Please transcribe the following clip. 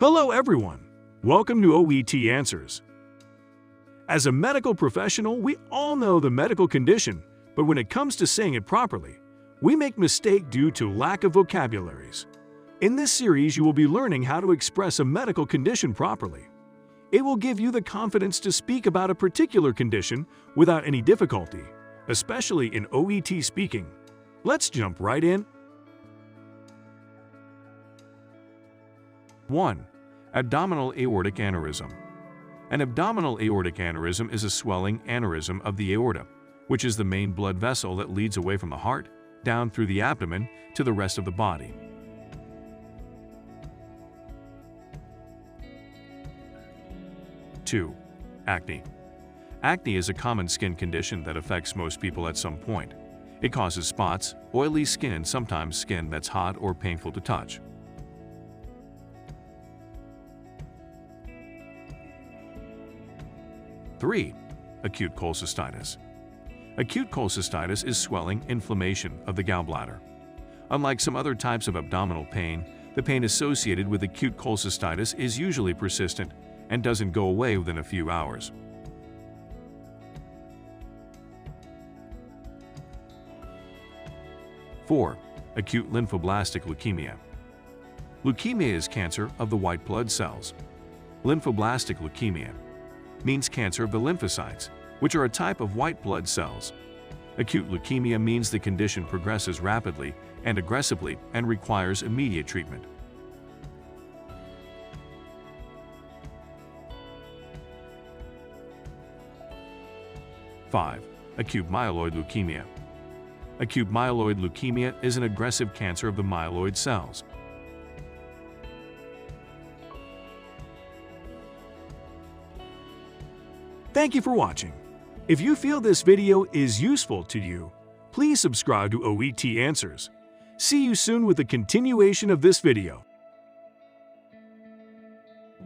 Hello everyone! Welcome to OET Answers. As a medical professional, we all know the medical condition, but when it comes to saying it properly, we make mistakes due to lack of vocabularies. In this series, you will be learning how to express a medical condition properly. It will give you the confidence to speak about a particular condition without any difficulty, especially in OET speaking. Let's jump right in. 1. Abdominal aortic aneurysm. An abdominal aortic aneurysm is a swelling aneurysm of the aorta, which is the main blood vessel that leads away from the heart, down through the abdomen, to the rest of the body. 2. Acne. Acne is a common skin condition that affects most people at some point. It causes spots, oily skin, and sometimes skin that's hot or painful to touch. 3. Acute cholecystitis. Acute cholecystitis is swelling, inflammation of the gallbladder. Unlike some other types of abdominal pain, the pain associated with acute cholecystitis is usually persistent and doesn't go away within a few hours. 4. Acute lymphoblastic leukemia. Leukemia is cancer of the white blood cells. Lymphoblastic leukemia means cancer of the lymphocytes, which are a type of white blood cells. Acute leukemia means the condition progresses rapidly and aggressively and requires immediate treatment. 5. Acute myeloid leukemia. Acute myeloid leukemia is an aggressive cancer of the myeloid cells. Thank you for watching. If you feel this video is useful to you, please subscribe to OET Answers. See you soon with the continuation of this video.